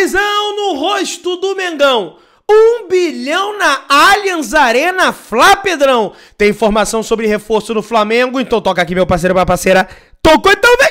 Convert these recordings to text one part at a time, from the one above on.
Sorrisão no rosto do Mengão. 1 bilhão na Allianz Arena, Flá, Pedrão. Tem informação sobre reforço no Flamengo, então toca aqui, meu parceiro, minha parceira. Tocou, então vem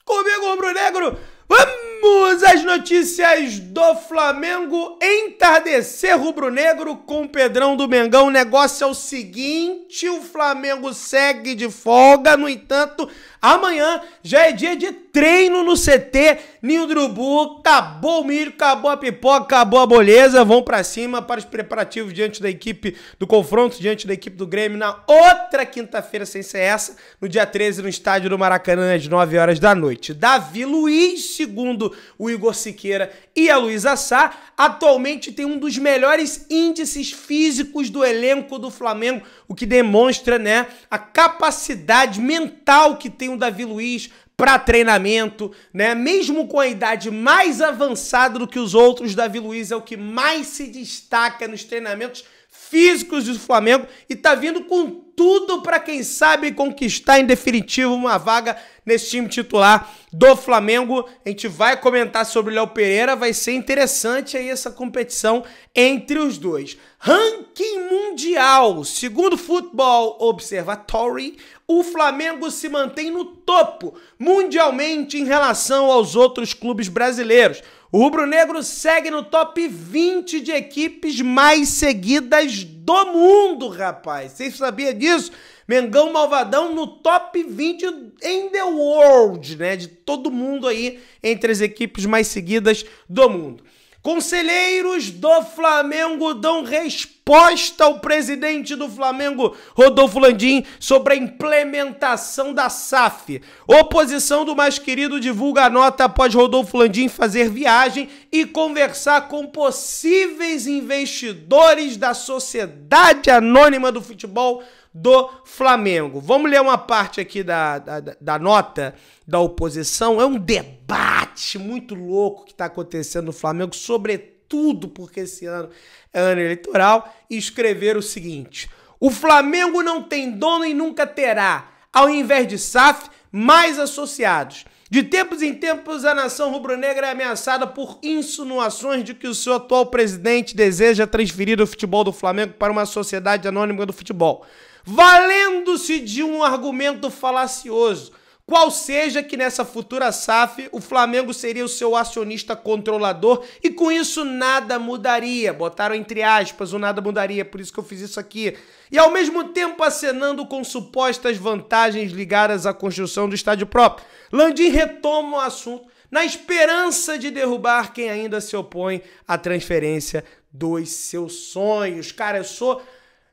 comigo, rubro-negro. Vamos às notícias do Flamengo. Entardecer rubro-negro com o Pedrão do Mengão. O negócio é o seguinte, o Flamengo segue de folga, no entanto, amanhã já é dia de treino no CT Ninho do Urubu. Acabou o milho, acabou a pipoca, acabou a moleza. Vão pra cima para os preparativos diante da equipe do confronto, diante da equipe do Grêmio na outra quinta-feira, sem ser essa, no dia 13, no estádio do Maracanã, às 9 horas da noite. Davi Luiz, segundo o Igor Siqueira e a Luísa Sá, atualmente tem um dos melhores índices físicos do elenco do Flamengo, o que demonstra, né, a capacidade mental que tem o Davi Luiz para treinamento, né? Mesmo com a idade mais avançada do que os outros, Davi Luiz é o que mais se destaca nos treinamentos físicos do Flamengo e tá vindo com tudo para, quem sabe, conquistar em definitivo uma vaga nesse time titular do Flamengo. A gente vai comentar sobre o Léo Pereira, vai ser interessante aí essa competição entre os dois. Ranking mundial, segundo o Football Observatory, o Flamengo se mantém no topo mundialmente em relação aos outros clubes brasileiros. O rubro-negro segue no top 20 de equipes mais seguidas do mundo, rapaz. Vocês sabiam disso? Mengão Malvadão no top 20 in the world, né? De todo mundo aí entre as equipes mais seguidas do mundo. Conselheiros do Flamengo dão resposta ao presidente do Flamengo, Rodolfo Landim, sobre a implementação da SAF. Oposição do mais querido divulga a nota após Rodolfo Landim fazer viagem e conversar com possíveis investidores da Sociedade Anônima do Futebol do Flamengo. Vamos ler uma parte aqui da nota da oposição. É um debate muito louco que está acontecendo no Flamengo, sobretudo porque esse ano é ano eleitoral, e escrever o seguinte: o Flamengo não tem dono e nunca terá, ao invés de SAF, mais associados. De tempos em tempos, a nação rubro-negra é ameaçada por insinuações de que o seu atual presidente deseja transferir o futebol do Flamengo para uma sociedade anônima do futebol, valendo-se de um argumento falacioso, qual seja que nessa futura SAF o Flamengo seria o seu acionista controlador e com isso nada mudaria. Botaram entre aspas o nada mudaria, por isso que eu fiz isso aqui. E ao mesmo tempo acenando com supostas vantagens ligadas à construção do estádio próprio. Landim retoma o assunto na esperança de derrubar quem ainda se opõe à transferência dos seus sonhos. Cara,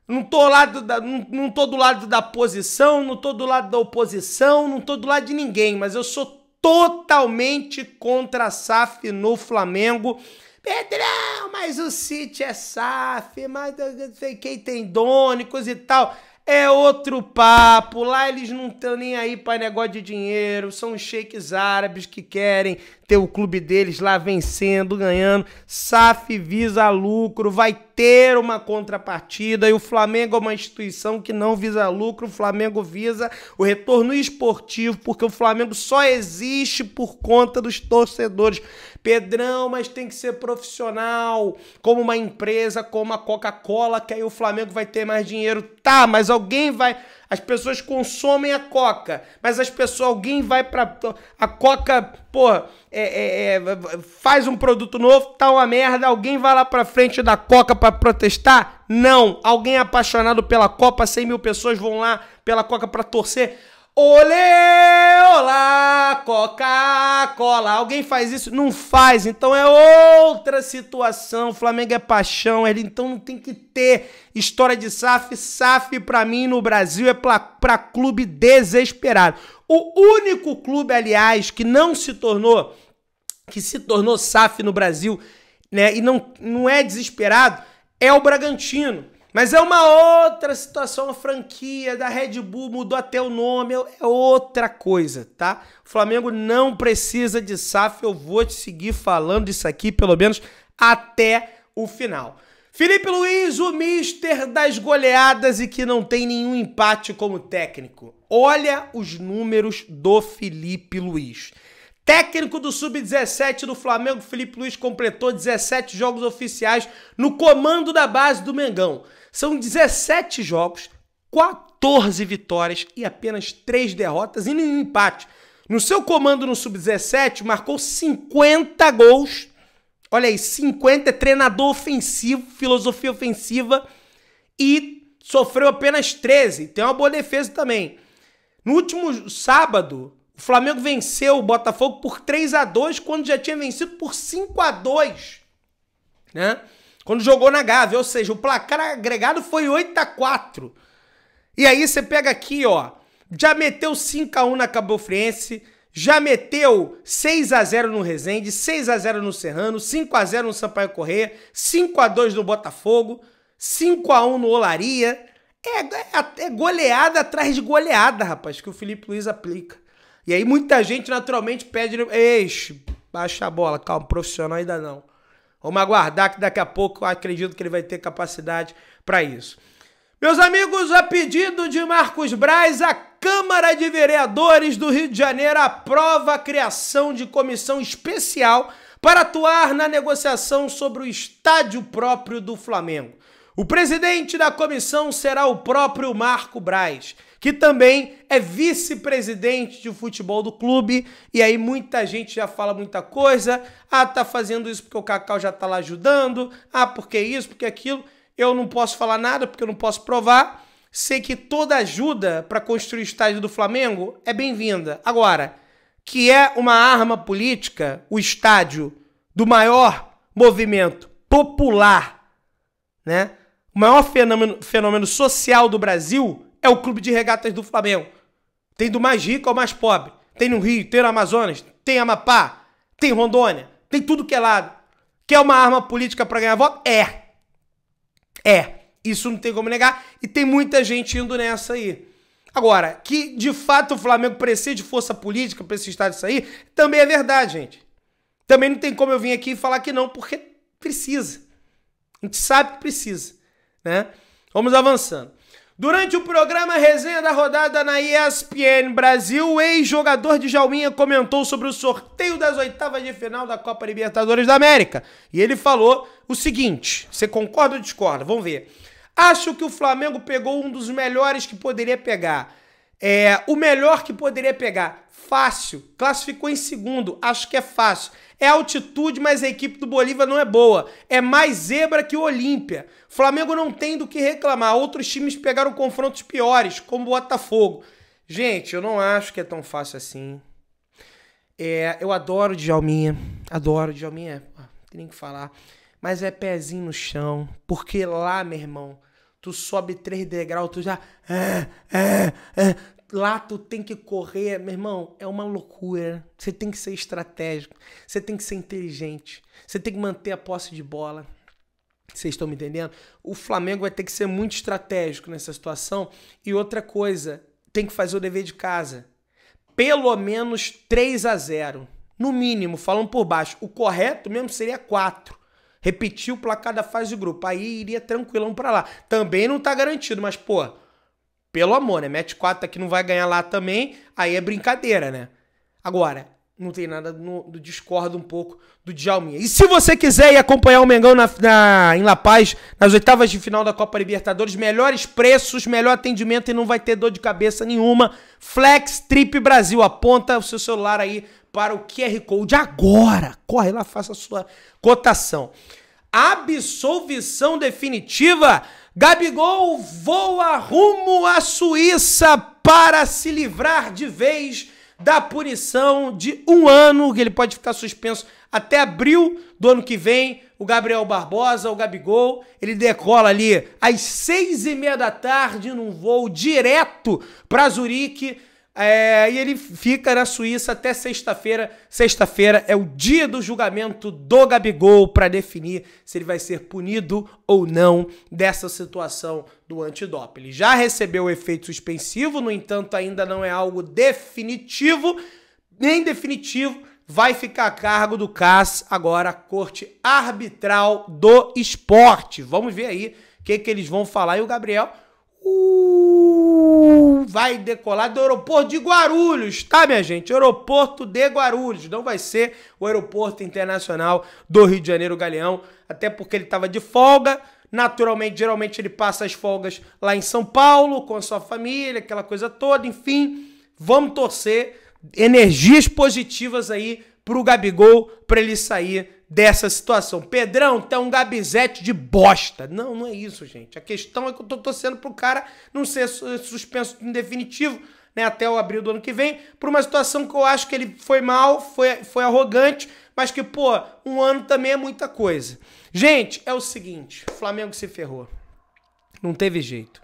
não tô do lado da posição, não tô do lado da oposição, não tô do lado de ninguém, mas eu sou totalmente contra a SAF no Flamengo. Pedrão, mas o City é SAF, mas não sei quem tem dono e coisa e tal. É outro papo, lá eles não estão nem aí para negócio de dinheiro, são os sheiks árabes que querem ter o clube deles lá vencendo, ganhando. SAF visa lucro, vai ter uma contrapartida e o Flamengo é uma instituição que não visa lucro, o Flamengo visa o retorno esportivo, porque o Flamengo só existe por conta dos torcedores. Pedrão, mas tem que ser profissional, como uma empresa, como a Coca-Cola, que aí o Flamengo vai ter mais dinheiro. Tá, mas alguém vai... As pessoas consomem a Coca, mas alguém vai pra... A Coca, porra, faz um produto novo, tá uma merda, alguém vai lá pra frente da Coca pra protestar? Não. Alguém é apaixonado pela Copa, 100 mil pessoas vão lá pela Coca pra torcer? Olê, olá, Coca-Cola. Alguém faz isso? Não faz. Então é outra situação. O Flamengo é paixão. Então não tem que ter história de SAF. SAF, pra mim, no Brasil, é pra clube desesperado. O único clube, aliás, que se tornou SAF no Brasil, né, e não é desesperado, é o Bragantino. Mas é uma outra situação, a franquia da Red Bull mudou até o nome, é outra coisa, tá? O Flamengo não precisa de SAF, eu vou te seguir falando isso aqui, pelo menos até o final. Felipe Luiz, o mister das goleadas e que não tem nenhum empate como técnico. Olha os números do Felipe Luiz. técnico do Sub-17 do Flamengo, Felipe Luiz, completou 17 jogos oficiais no comando da base do Mengão. São 17 jogos, 14 vitórias e apenas 3 derrotas e nenhum empate. No seu comando no Sub-17, marcou 50 gols. Olha aí, 50, é treinador ofensivo, filosofia ofensiva, e sofreu apenas 13. Tem uma boa defesa também. No último sábado, o Flamengo venceu o Botafogo por 3-2, quando já tinha vencido por 5-2, né? Quando jogou na Gávea, ou seja, o placar agregado foi 8-4. E aí você pega aqui, ó, já meteu 5-1 na Cabo Friense, já meteu 6-0 no Resende, 6-0 no Serrano, 5-0 no Sampaio Corrêa, 5-2 no Botafogo, 5-1 no Olaria. É goleada atrás de goleada, rapaz, que o Felipe Luiz aplica. E aí muita gente naturalmente pede, eixe, baixa a bola, calma, profissional ainda não. Vamos aguardar que daqui a pouco eu acredito que ele vai ter capacidade para isso. Meus amigos, a pedido de Marcos Braz, a Câmara de Vereadores do Rio de Janeiro aprova a criação de comissão especial para atuar na negociação sobre o estádio próprio do Flamengo. O presidente da comissão será o próprio Marco Braz, que também é vice-presidente de futebol do clube, e aí muita gente já fala muita coisa, tá fazendo isso porque o Cacau já tá lá ajudando, porque isso, porque aquilo. Eu não posso falar nada porque eu não posso provar. Sei que toda ajuda para construir o estádio do Flamengo é bem-vinda. Agora, que é uma arma política, o estádio do maior movimento popular, né? O maior fenômeno social do Brasil é o Clube de Regatas do Flamengo. Tem do mais rico ao mais pobre. Tem no Rio, tem no Amazonas, tem Amapá, tem Rondônia, tem tudo que é lado. Que é uma arma política para ganhar voto? Isso não tem como negar, e tem muita gente indo nessa aí. Agora, que de fato o Flamengo precisa de força política para esse estádio sair, também é verdade, gente. Também não tem como eu vir aqui e falar que não, porque precisa. A gente sabe que precisa, né? Vamos avançando. Durante o programa Resenha da Rodada na ESPN Brasil, o ex-jogador de Djalminha comentou sobre o sorteio das oitavas de final da Copa Libertadores da América. E ele falou o seguinte, você concorda ou discorda? Vamos ver. Acho que o Flamengo pegou um dos melhores que poderia pegar. O melhor que poderia pegar. Fácil. Classificou em segundo. Acho que é fácil. É altitude, mas a equipe do Bolívar não é boa. É mais zebra que o Olímpia. Flamengo não tem do que reclamar. Outros times pegaram confrontos piores, como o Botafogo. Gente, eu não acho que é tão fácil assim. Eu adoro o Djalminha. Adoro o Djalminha. Não tem nem o que falar. Mas é pezinho no chão. Porque lá, meu irmão, tu sobe 3 degraus, tu já... Lá tu tem que correr, meu irmão, é uma loucura. Você tem que ser estratégico, você tem que ser inteligente, você tem que manter a posse de bola. Vocês estão me entendendo? O Flamengo vai ter que ser muito estratégico nessa situação. E outra coisa, tem que fazer o dever de casa. Pelo menos 3-0. No mínimo, falando por baixo. O correto mesmo seria 4. Repetir o placar da fase de grupo. Aí iria tranquilão pra lá. Também não tá garantido, mas, pô... Pelo amor, né? Mete 4 aqui, não vai ganhar lá também, aí é brincadeira, né? Agora, não tem nada, discordo um pouco do Djalminha. E se você quiser ir acompanhar o Mengão em La Paz, nas oitavas de final da Copa Libertadores, melhores preços, melhor atendimento e não vai ter dor de cabeça nenhuma. Flex Trip Brasil, aponta o seu celular aí para o QR Code agora. Corre lá, faça a sua cotação. Absolvição definitiva... Gabigol voa rumo à Suíça para se livrar de vez da punição de 1 ano, que ele pode ficar suspenso até abril do ano que vem. O Gabriel Barbosa, o Gabigol, ele decola ali às 6h30 da tarde num voo direto para Zurique. E ele fica na Suíça até sexta-feira. Sexta-feira é o dia do julgamento do Gabigol para definir se ele vai ser punido ou não dessa situação do antidoping. Ele já recebeu o efeito suspensivo, no entanto, ainda não é algo definitivo. Nem definitivo, vai ficar a cargo do CAS, agora a Corte Arbitral do Esporte. Vamos ver aí o que eles vão falar. E o Gabriel... Vai decolar do aeroporto de Guarulhos, tá, minha gente? Aeroporto de Guarulhos. Não vai ser o aeroporto internacional do Rio de Janeiro Galeão, até porque ele estava de folga. Naturalmente, geralmente ele passa as folgas lá em São Paulo, com a sua família, aquela coisa toda. Enfim, vamos torcer energias positivas aí pro Gabigol, pra ele sair dessa situação. Pedrão, tá um Gabizete de bosta. Não, não é isso, gente. A questão é que eu tô torcendo pro cara não ser suspenso em definitivo, né, até o abril do ano que vem, por uma situação que eu acho que ele foi mal, foi arrogante, mas que, pô, um ano também é muita coisa. Gente, é o seguinte, o Flamengo se ferrou. Não teve jeito.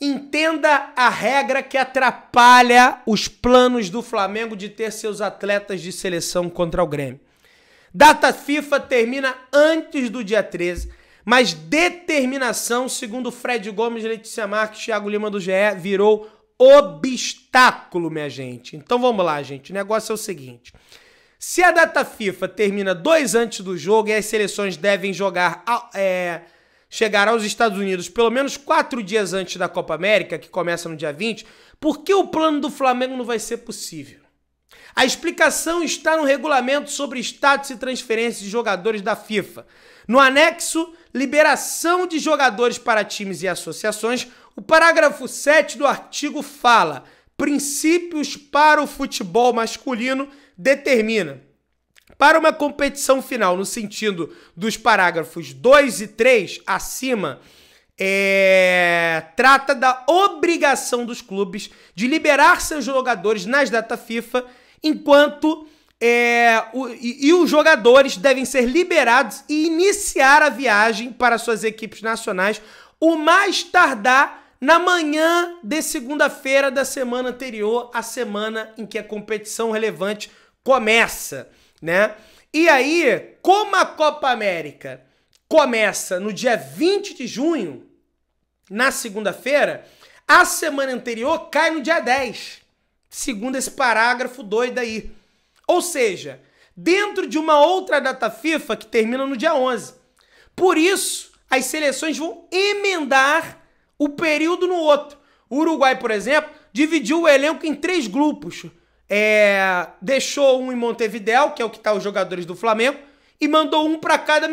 Entenda a regra que atrapalha os planos do Flamengo de ter seus atletas de seleção contra o Grêmio. Data FIFA termina antes do dia 13, mas determinação, segundo Fred Gomes, Letícia Marques, Thiago Lima do GE, virou obstáculo, minha gente. Então vamos lá, gente. O negócio é o seguinte. Se a data FIFA termina 2 antes do jogo e as seleções devem chegar aos Estados Unidos pelo menos 4 dias antes da Copa América, que começa no dia 20, por que o plano do Flamengo não vai ser possível? A explicação está no regulamento sobre status e transferência de jogadores da FIFA. No anexo, liberação de jogadores para times e associações, o parágrafo 7 do artigo fala: princípios para o futebol masculino determina. Para uma competição final, no sentido dos parágrafos 2 e 3 acima, trata da obrigação dos clubes de liberar seus jogadores nas datas FIFA, enquanto os jogadores devem ser liberados e iniciar a viagem para suas equipes nacionais o mais tardar na manhã de segunda-feira da semana anterior à semana em que a competição relevante começa, né? E aí, como a Copa América começa no dia 20 de junho, na segunda-feira, a semana anterior cai no dia 10, segundo esse parágrafo doido aí. Ou seja, dentro de uma outra data FIFA que termina no dia 11. Por isso, as seleções vão emendar o período no outro. O Uruguai, por exemplo, dividiu o elenco em 3 grupos. Deixou um em Montevidéu, que é o que está os jogadores do Flamengo, e mandou um para cada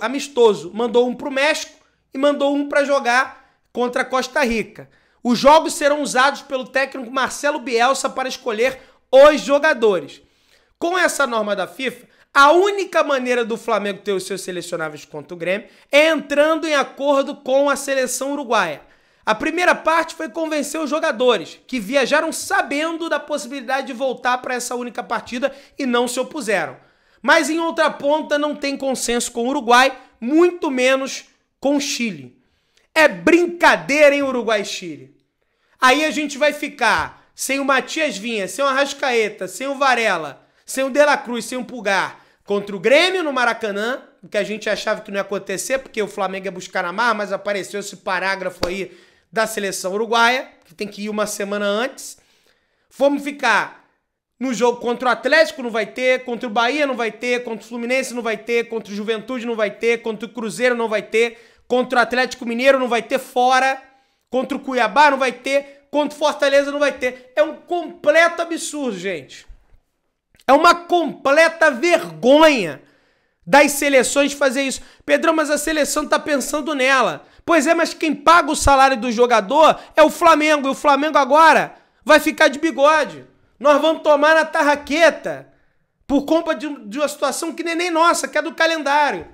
amistoso. Mandou um para o México e mandou um para jogar contra a Costa Rica. Os jogos serão usados pelo técnico Marcelo Bielsa para escolher os jogadores. Com essa norma da FIFA, a única maneira do Flamengo ter os seus selecionáveis contra o Grêmio é entrando em acordo com a seleção uruguaia. A primeira parte foi convencer os jogadores, que viajaram sabendo da possibilidade de voltar para essa única partida e não se opuseram. Mas em outra ponta não tem consenso com o Uruguai, muito menos com o Chile. É brincadeira, hein, Uruguai e Chile? Aí a gente vai ficar sem o Matias Vinha, sem o Arrascaeta, sem o Varela, sem o De La Cruz, sem o Pulgar, contra o Grêmio no Maracanã, o que a gente achava que não ia acontecer, porque o Flamengo ia buscar na mar, mas apareceu esse parágrafo aí da seleção uruguaia, que tem que ir uma semana antes. Vamos ficar no jogo contra o Atlético, não vai ter, contra o Bahia não vai ter, contra o Fluminense não vai ter, contra o Juventude não vai ter, contra o Cruzeiro não vai ter, contra o Atlético Mineiro não vai ter fora, contra o Cuiabá não vai ter, contra o Fortaleza não vai ter. É um completo absurdo, gente. É uma completa vergonha das seleções fazer isso. Pedrão, mas a seleção tá pensando nela. Pois é, mas quem paga o salário do jogador é o Flamengo. E o Flamengo agora vai ficar de bigode. Nós vamos tomar na tarraqueta por conta de uma situação que nem nossa, que é do calendário.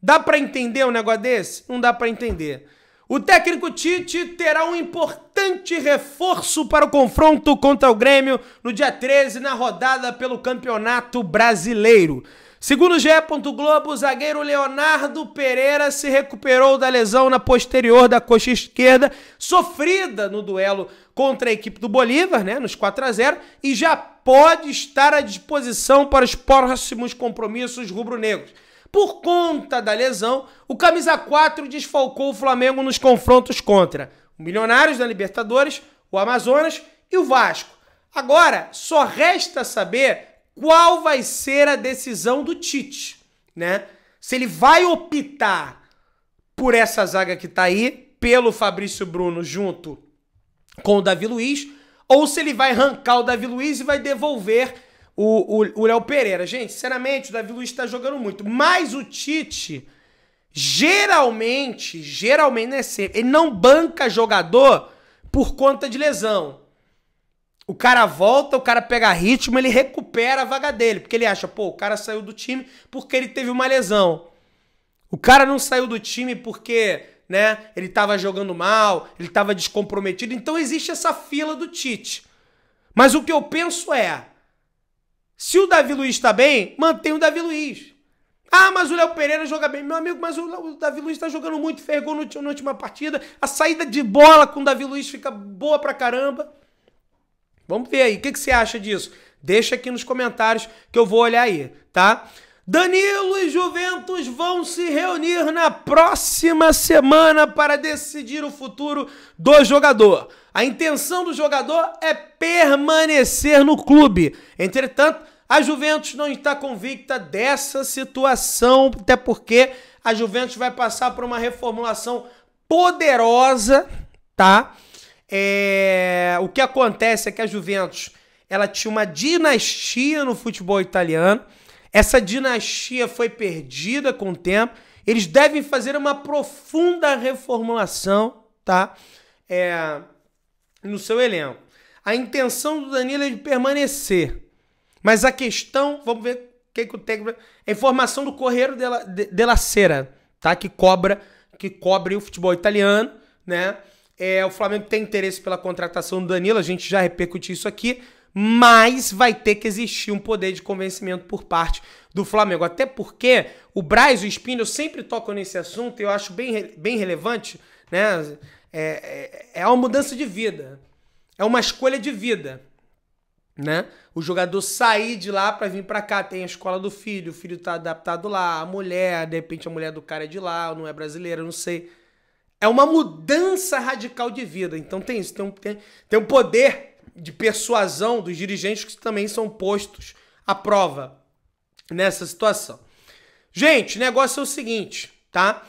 Dá pra entender um negócio desse? Não dá pra entender. O técnico Tite terá um importante reforço para o confronto contra o Grêmio no dia 13, na rodada pelo Campeonato Brasileiro. Segundo o GE. Globo, o zagueiro Leonardo Pereira se recuperou da lesão na posterior da coxa esquerda, sofrida no duelo contra a equipe do Bolívar, né, nos 4-0, e já pode estar à disposição para os próximos compromissos rubro-negros. Por conta da lesão, o camisa 4 desfalcou o Flamengo nos confrontos contra o Milionários da Libertadores, o Amazonas e o Vasco. Agora, só resta saber qual vai ser a decisão do Tite, né? Se ele vai optar por essa zaga que tá aí, pelo Fabrício Bruno junto com o Davi Luiz, ou se ele vai arrancar o Davi Luiz e vai devolver o Léo Pereira. Gente, sinceramente, o Davi Luiz tá jogando muito, mas o Tite, geralmente, não é sempre, ele não banca jogador por conta de lesão. O cara volta, o cara pega ritmo, ele recupera a vaga dele, porque ele acha, pô, o cara saiu do time porque ele teve uma lesão. O cara não saiu do time porque, né, ele tava jogando mal, ele tava descomprometido, então existe essa fila do Tite. Mas o que eu penso é, se o Davi Luiz tá bem, mantém o Davi Luiz. Ah, mas o Léo Pereira joga bem. Meu amigo, mas o Davi Luiz tá jogando muito, fez gol na última partida, a saída de bola com o Davi Luiz fica boa pra caramba. Vamos ver aí, o que você acha disso? Deixa aqui nos comentários que eu vou olhar aí, tá? Danilo e Juventus vão se reunir na próxima semana para decidir o futuro do jogador. A intenção do jogador é permanecer no clube. Entretanto, a Juventus não está convicta dessa situação, até porque a Juventus vai passar por uma reformulação poderosa, tá? O que acontece é que a Juventus, ela tinha uma dinastia no futebol italiano. Essa dinastia foi perdida com o tempo. Eles devem fazer uma profunda reformulação, tá? No seu elenco. A intenção do Danilo é de permanecer. Mas a questão, vamos ver o que o técnico... A informação do Corriere della Sera, tá? Que cobre o futebol italiano, né? O Flamengo tem interesse pela contratação do Danilo, a gente já repercutiu isso aqui, mas vai ter que existir um poder de convencimento por parte do Flamengo. Até porque o Braz e o Spindle sempre tocam nesse assunto e eu acho bem relevante, né? É uma mudança de vida, é uma escolha de vida, né? O jogador sair de lá para vir para cá, tem a escola do filho, o filho tá adaptado lá, a mulher, de repente a mulher do cara é de lá, não é brasileira, não sei. É uma mudança radical de vida. Então tem isso, tem um poder de persuasão dos dirigentes que também são postos à prova nessa situação. Gente, o negócio é o seguinte, tá?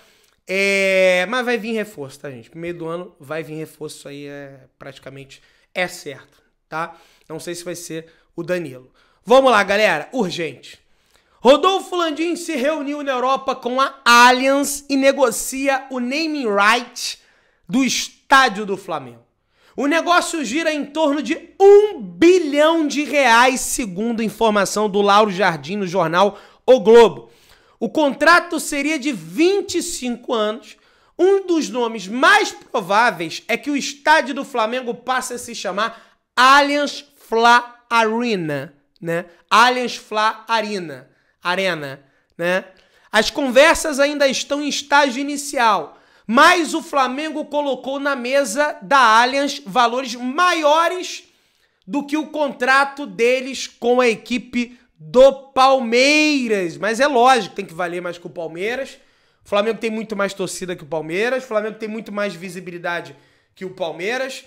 Mas vai vir reforço, tá, gente? No meio do ano vai vir reforço, isso aí praticamente é certo, tá? Não sei se vai ser o Danilo. Vamos lá, galera, urgente. Rodolfo Landim se reuniu na Europa com a Allianz e negocia o naming right do estádio do Flamengo. O negócio gira em torno de R$1 bilhão, segundo informação do Lauro Jardim no jornal O Globo. O contrato seria de 25 anos. Um dos nomes mais prováveis é que o estádio do Flamengo passe a se chamar Allianz Fla Arena, né? Allianz Fla Arena, né? As conversas ainda estão em estágio inicial, mas o Flamengo colocou na mesa da Allianz valores maiores do que o contrato deles com a equipe do Palmeiras. Mas é lógico, tem que valer mais que o Palmeiras. O Flamengo tem muito mais torcida que o Palmeiras, o Flamengo tem muito mais visibilidade que o Palmeiras.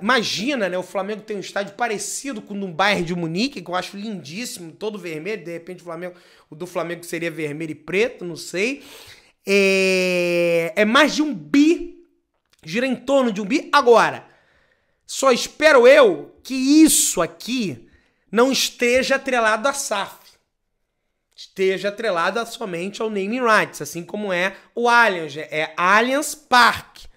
Imagina, né? O Flamengo tem um estádio parecido com o do Bayern de Munique, que eu acho lindíssimo, todo vermelho. De repente o do Flamengo seria vermelho e preto, não sei. Mais de 1 bi, gira em torno de 1 bi. Agora, só espero eu que isso aqui não esteja atrelado à SAF. Esteja atrelado somente ao naming rights, assim como é o Allianz. É Allianz Parque.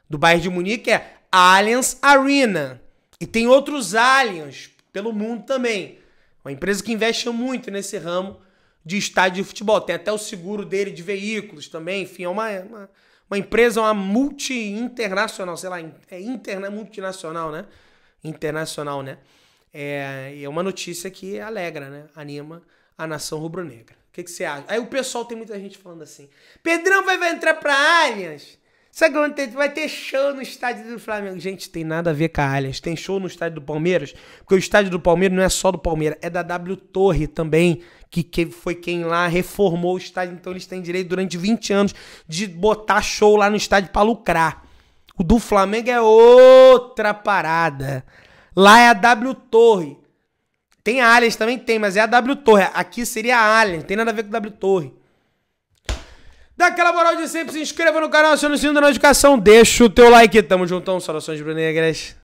Do Bayern de Munique é Allianz Arena. E tem outros Allianz pelo mundo também. Uma empresa que investe muito nesse ramo de estádio de futebol. Tem até o seguro dele de veículos também. Enfim, é uma empresa, uma multi-internacional. Sei lá, multinacional, né? Internacional, né? E é uma notícia que alegra, né? Anima a nação rubro-negra. O que você acha? Aí o pessoal, tem muita gente falando assim: Pedrão vai entrar pra Allianz? Sabe quando vai ter show no estádio do Flamengo? Gente, tem nada a ver com a Allianz. Tem show no estádio do Palmeiras, porque o estádio do Palmeiras não é só do Palmeiras, é da W Torre também, que foi quem lá reformou o estádio. Então eles têm direito durante 20 anos de botar show lá no estádio pra lucrar. O do Flamengo é outra parada. Lá é a W Torre. Tem a Allianz também? Tem, mas é a W Torre. Aqui seria a Allianz, não tem nada a ver com a W Torre. Dá aquela moral de sempre, se inscreva no canal, aciona o sininho da notificação, deixa o teu like. Tamo juntão, saudações brunegras.